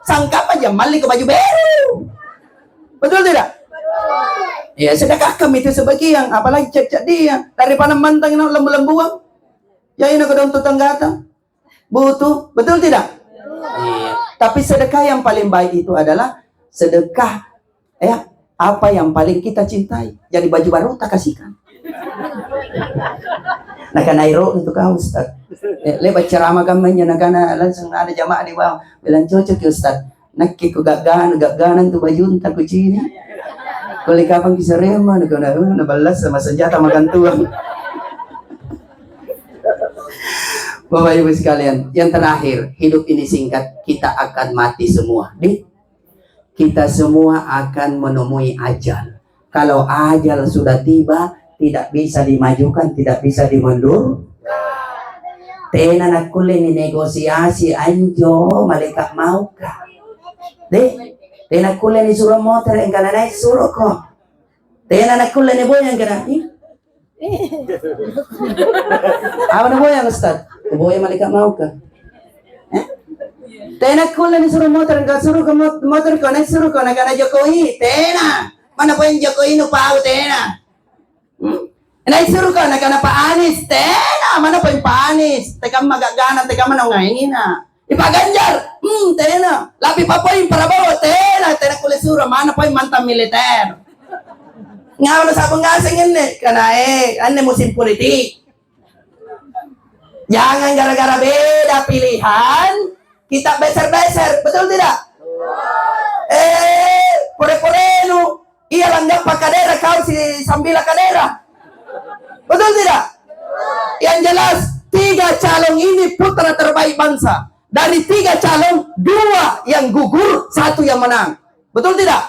A: Sangkap aja mali ke baju baru. Betul tidak? Ya sedekah kami itu sebagian. Apalagi cek-cek dia daripada mantang yang lembu-lembuang. Jahit na kedong tetangga butuh. Betul tidak? Iya. Tapi sedekah yang paling baik itu adalah sedekah ya, apa yang paling kita cintai. Jadi baju baru tak kasihkan. Nah kan airo untuk kau Ustaz. Lebat ceramah kampanye nak kana langsung ada jamaah di bawah. Bilang cocok ya Ustaz. Nak ko gaganan tu baju tak kucing. Kalau kapan kisah rema nak na balas sama senjata makan tuang. Bapak Ibu sekalian, yang terakhir, hidup ini singkat, kita akan mati semua. Kita semua akan menemui ajal. Kalau ajal sudah tiba, tidak bisa dimajukan, tidak bisa dimundur. Tena nakule ni negosiasi anjo malaikat maukah? Tena nakule ni suruh motor yang kana naik suruh kok. Tena nakule ni boyang kana. Apa na boyang Ustaz? Boyang malaikat maukah? Tena kula ni suruh motor ka suruh ke motor ko naik suruh ko na kana Jokowi. Tena mana po yung Jokowi no pao tena. Naik suruh ko na kana Pak Anies. Tena mana po yung Pak Anies. Teka magagana teka manongain na. Ipaganjar. Tena. Lapi pa po yung Prabowo. Tena kula suruh mana po yung mantan militer. Nga ano sa panggasing ini kana ane musim politik. Jangan gara-gara beda pilihan kita beser-beser, betul tidak? Pore-porenu, iya langgap pak kadera kau si sambila kadera, betul tidak? Yang jelas 3 calon ini putra terbaik bangsa. Dari 3 calon 2 yang gugur, 1 yang menang, betul tidak?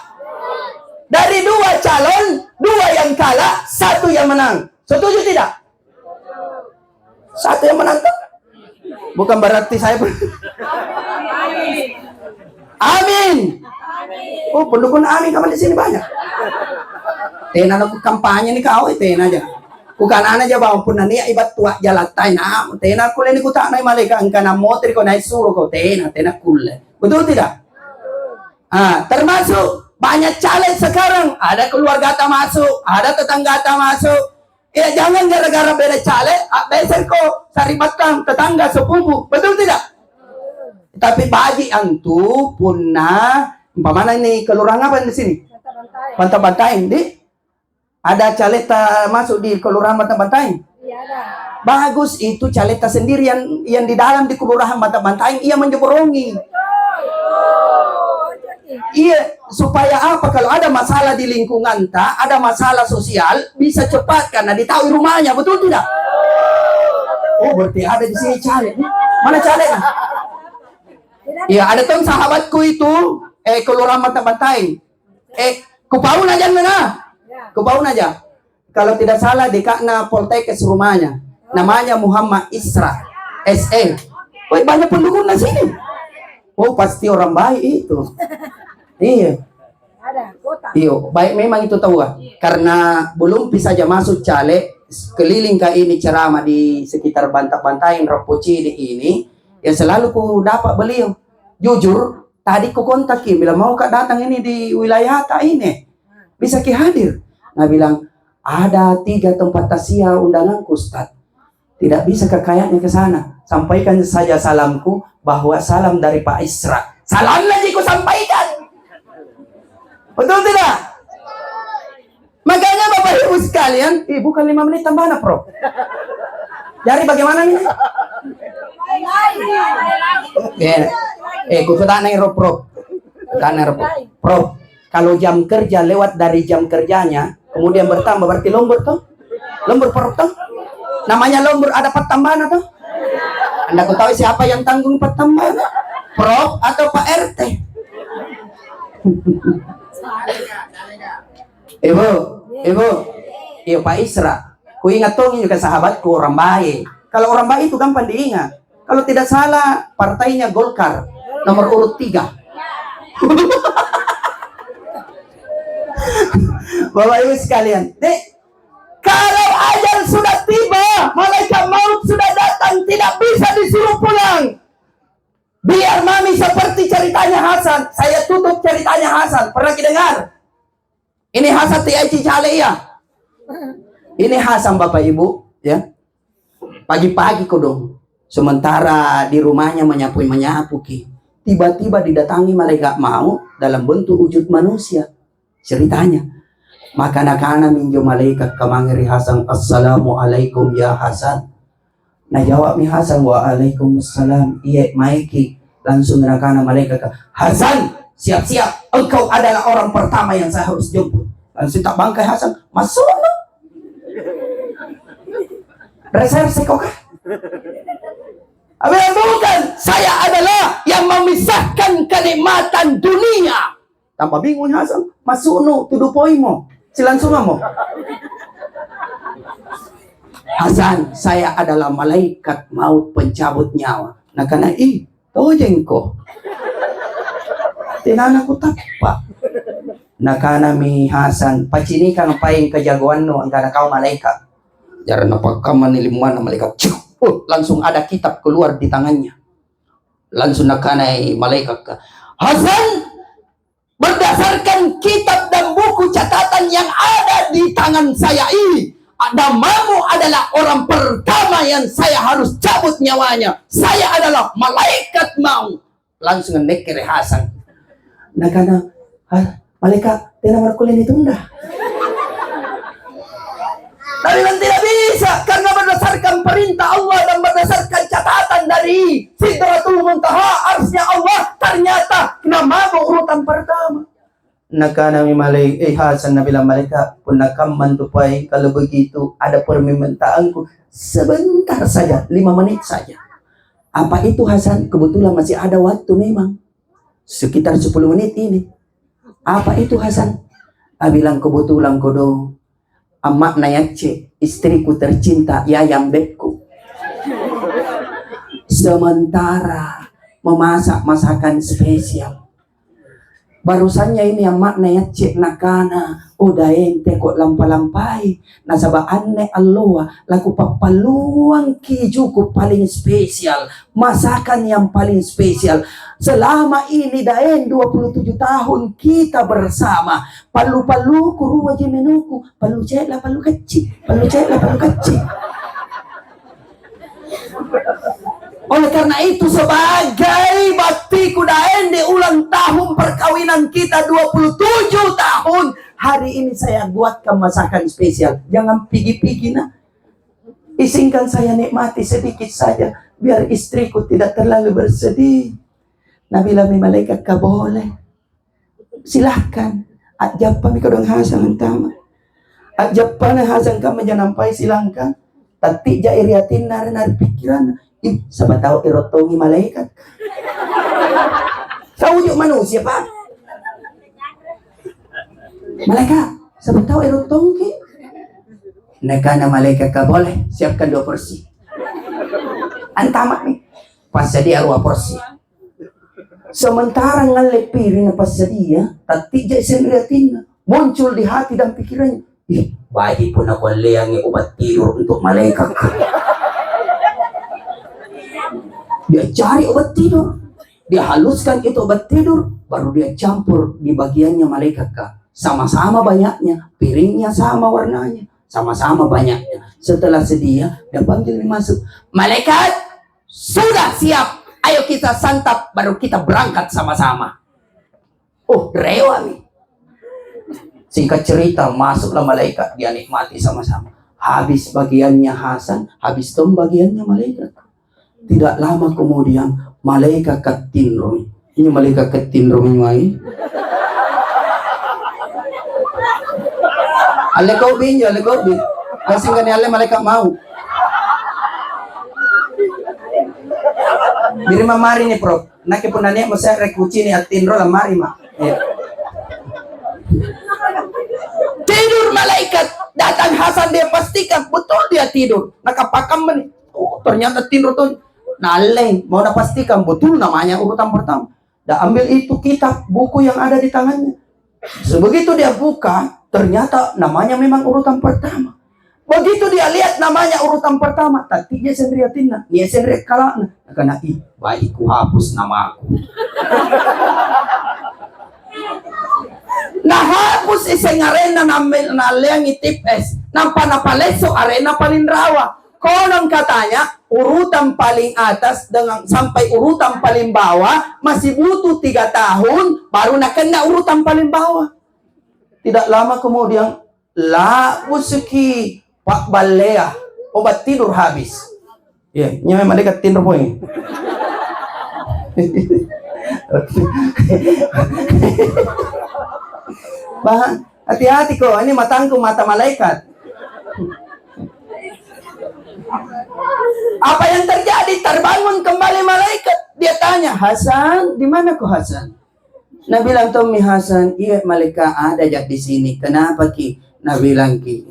A: Dari 2 calon 2 yang kalah, 1 yang menang, setuju tidak? 1 yang menang tuh? Bukan berarti saya Amin. Oh, pendukung amin kapan di sini banyak. Tena na ku kampanye ni kau tena aja. Ku kanan aja bang pun nani ibat tua jalatai na. Tena kulle ni ku tak nai malaikat angkana motor ko nai suruh ko tena kulle. Betul tidak? Termasuk banyak caleg sekarang, ada keluarga tak masuk, ada tetangga tak masuk. Ya jangan gara-gara beda caleg, beser ko sari batang tetangga sepupu, betul tidak? Tapi bagi antu punna, umpamana ini kelurahan apa di sini? Bantar Bantaing, di? Ada caleg tak masuk di kelurahan Bantar Bantaing? Iya ada. Bagus itu caleg tak sendiri yang di dalam di kelurahan Bantar Bantaing, ia menjeborongi. Iya, supaya apa? Kalau ada masalah di lingkungan tak, ada masalah sosial, bisa cepat karena ditahu rumahnya, betul tidak? Oh, berarti ada di sini caleg. Mana calegnya? Iya, ada tuh sahabatku itu, kelurahan Bantar Bantaing. Kupaun aja mana? Kupaun aja. Kalau tidak salah dekakna Poltekkes rumahnya. Namanya Muhammad Isra, SE. Woi, banyak pendukung di sini. Oh, pasti orang baik itu. Iya. Ada kota. Iyo, baik memang itu tahu kan? Karena belum bisa aja masuk caleg keliling ke ini ceramah di sekitar Bantar Bantaing Rapoci ini, ya selalu ku dapat beliau. Jujur, tadi ku kontak bilang mau kak datang ini di wilayah tak ini, bisa ki hadir. Nah bilang ada 3 tempat tasya undanganku Ustaz. Tidak bisa kekayanya ke sana. Sampaikan saja salamku bahwa salam dari Pak Isra. Salam lagi ku sampaikan. Betul tidak? Makanya Bapak Ibu sekalian, bukan 5 menit tambahan, Prof. Jadi bagaimana ini? Ku tanya Prof. Prof, kalau jam kerja lewat dari jam kerjanya, kemudian bertambah berarti lembur toh? Lembur Prof toh? Namanya lembur ada tambahan atau? Anda ku tahu siapa yang tanggung tambahan? Prof atau Pak RT? Ibu, iya Pak Isra. Ku ingat tuh juga sahabatku orang baik. Kalau orang baik itu gampang diingat. Kalau tidak salah partainya Golkar, nomor urut 3. Bapak Ibu sekalian, kalau ajal sudah tiba, malaikat maut sudah datang, tidak bisa disuruh pulang. Biar mami seperti ceritanya Hasan. Saya tutup ceritanya Hasan. Pernah kita dengar? Ini Hasan Tiaji Cale ya. Ini Hasan Bapak Ibu, ya. Pagi-pagi kodong. Sementara di rumahnya menyapu ki. Tiba-tiba didatangi malaikat maut dalam bentuk wujud manusia. Ceritanya. Maka nakana minjo malaikat kamangiri Hasan, Assalamualaikum ya Hasan. Nah jawab mi Hasan, waalaikumsalam. Iya maiki. Langsung nakana malaikat, Hasan, siap-siap. Engkau adalah orang pertama yang saya harus jemput. Langsung tak bangkai Hasan, masuk no. Reserse kok kah? Bukan, saya adalah yang memisahkan kenikmatan dunia. Tanpa bingung Hasan, masuk no, tuduh poimo. Silangsung mo. Hasan, saya adalah malaikat maut pencabut nyawa. Nah karena tojengko. Tinana ku tapa. Nah karena mi Hasan, pacini kan paing kejagoan no antara kau malaikat. Jarang apa kamu nilimuan malaikat. Langsung ada kitab keluar di tangannya. Langsung nakanai malaikat. Hasan, berdasarkan kitab dan buku catatan yang ada di tangan saya ini, namamu adalah orang pertama yang saya harus cabut nyawanya. Saya adalah malaikat maut. Langsung ngekere Hasan. Nah karena malaikat tidak kuliah ditunda. Tapi memang tidak bisa karena berdasarkan perintah Allah dan berdasarkan catatan dari Sidratul Muntaha, arsy Allah, ternyata namamu urutan pertama. Nakana mi Hasan nabila malaikat pun nakam mantupai. Kalau begitu ada permintaanku sebentar saja, 5 menit saja. Apa itu Hasan? Kebetulan masih ada waktu memang sekitar 10 menit ini. Apa itu Hasan? Bilang kebetulan kodong amak nayace, istriku tercinta, yayam bekku. Sementara memasak masakan spesial. Barusannya ini yang maknanya cek nakana udah ente kok lampai nasaba anne alloa laku papaluang ki cukup paling spesial, masakan yang paling spesial selama ini daen 27 tahun kita bersama. Palu-palu kurua jemenuku palu cek lah palu kecil, palu cek lah palu kecil. Oleh karena itu sebagai bakti kudaen di ulang tahun perkawinan kita 27 tahun, hari ini saya buatkan masakan spesial. Jangan pigi-pigi nah. Izinkan saya nikmati sedikit saja biar istriku tidak terlalu bersedih. Nabi lami malaikat ka boleh. Silahkan. Ajab kami kadang hasan tama. Ajab pana hasan kami janampai silangkan. Tapi jairiatin nar pikiran. Siapa tahu erotongi malaikat. Saujuk manusia pak. Malaikat, siapa tahu erotongi. Nekana malaikat ka boleh. Siapkan 2 porsi. Antamak nih. Pas sedia 2 porsi. Sementara ngalepirin pas sedia, tapi jai senriatin muncul di hati dan pikirannya. Ih, baik pun aku leangi obat tidur untuk malaikat. Dia cari obat tidur, dia haluskan itu obat tidur, baru dia campur di bagiannya malaikat kah. Sama-sama banyaknya, piringnya sama warnanya, sama-sama banyaknya. Setelah sedia, dia panggil masuk. Malaikat, sudah siap. Ayo kita santap, baru kita berangkat sama-sama. Oh, rewa nih. Singkat cerita, masuklah malaikat, dia nikmati sama-sama. Habis bagiannya Hasan, habis tom bagiannya malaikat. Tidak lama kemudian malaikat ketinrumi. Ini malaikat ketinrumi mai. Ale kau binjo, ale kau bin. Asing kan ale malaikat mau. Biri mamari ni Prof. Naki pun nanya mo saya rekuci ni atinro la mari ma. Tidur malaikat datang Hasan dia pastikan betul dia tidur. Nakapakam men. Oh, ternyata tidur tuh. Naleng, mau pastikan betul namanya urutan pertama. Dah ambil itu kitab buku yang ada di tangannya. Sebegitu dia buka, ternyata namanya memang urutan pertama. Begitu dia lihat namanya urutan pertama, tapi dia sendiriatin, dia sendiri kalah. Karena baik ku hapus nama aku. Nah hapus iseng arena naleng itip es, nampak napaleso arena paling rawa. Konon katanya urutan paling atas dengan sampai urutan paling bawah masih butuh 3 tahun baru nak kena urutan paling bawah. Tidak lama kemudian la usuki Pak Balea obat tidur habis. Ya, yeah, memang dekat tidur poin. Bah, hati-hati kok, ini matangku mata malaikat. Apa yang terjadi? Terbangun kembali malaikat. Dia tanya, Hasan, di mana kau Hasan? Nabi bilang, Tommy Hasan, iya malaikat ada jak di sini. Kenapa ki? Nabi bilang ki,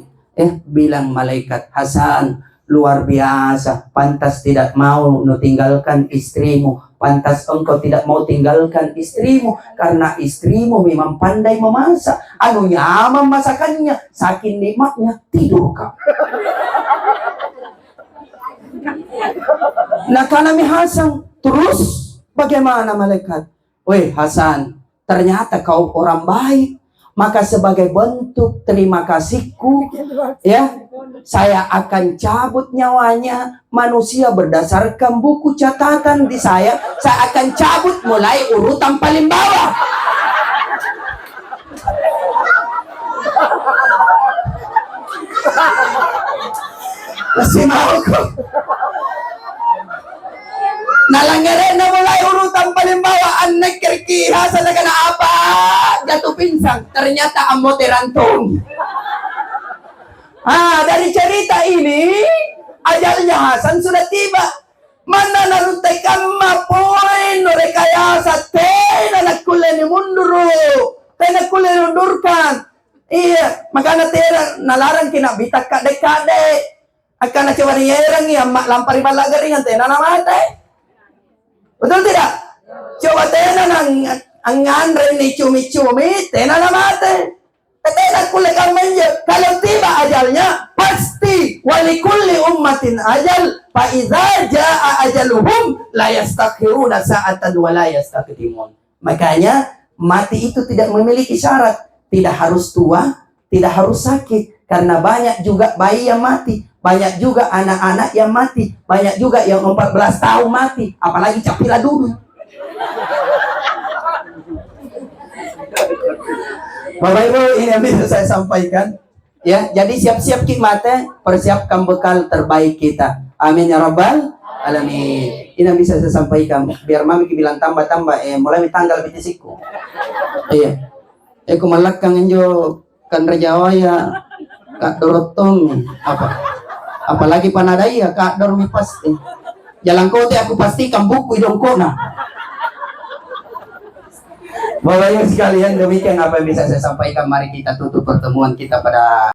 A: bilang malaikat Hasan, luar biasa. Pantas tidak mau tinggalkan istrimu. Pantas engkau tidak mau tinggalkan istrimu karena istrimu memang pandai memasak. Anu nyaman masakannya, saking nikmatnya tidur kau. Nah karena Hasan terus bagaimana malaikat? Weh Hasan, ternyata kau orang baik. Maka sebagai bentuk terima kasihku, ya, saya akan cabut nyawanya manusia berdasarkan buku catatan di saya. Saya akan cabut mulai urutan paling bawah. Masih mau kok? Nalangere na mulai urutan paling bawah. Anak kerki Hasan na kena apa? Jatuh pingsan. Ternyata amo terantong. Dari cerita ini ajalnya Hasan sudah tiba. Mana naruntai kama poin rekayasa tena nakulen munduru. Tena kulen undurkan. Iya, makanya tera nalarang kina bitak kade-kade. Akan coba nierang ya mak lampari balagaringan tena namate. Betul tidak? Coba tena nang Angan ini cumi-cumi, tena mate. Tena kulekan menje. Kalau tiba ajalnya, pasti walikulli ummatin ajal. Fa idza jaa ajaluhum la yastakhiruna sa'atan wa la yastaqdimun. Makanya mati itu tidak memiliki syarat. Tidak harus tua, tidak harus sakit. Karena banyak juga bayi yang mati. Banyak juga anak-anak yang mati. Banyak juga yang 14 tahun mati. Apalagi capila dulu. Bapak Ibu, ini yang bisa saya sampaikan. Ya, jadi siap-siap kita, persiapkan bekal terbaik kita. Amin ya rabbal alamin. Ini yang bisa saya sampaikan. Biar mami bilang tambah-tambah, mulai tanggal bitisiku. Iya. Kumalakang injo kan Rajawa ya Kak Dorotong apa. Apalagi panadai ya Kak Dormi pasti. Jalan kote aku pastikan buku idong kona. Bapak Ibu sekalian, demikian apa yang bisa saya sampaikan. Mari kita tutup pertemuan kita pada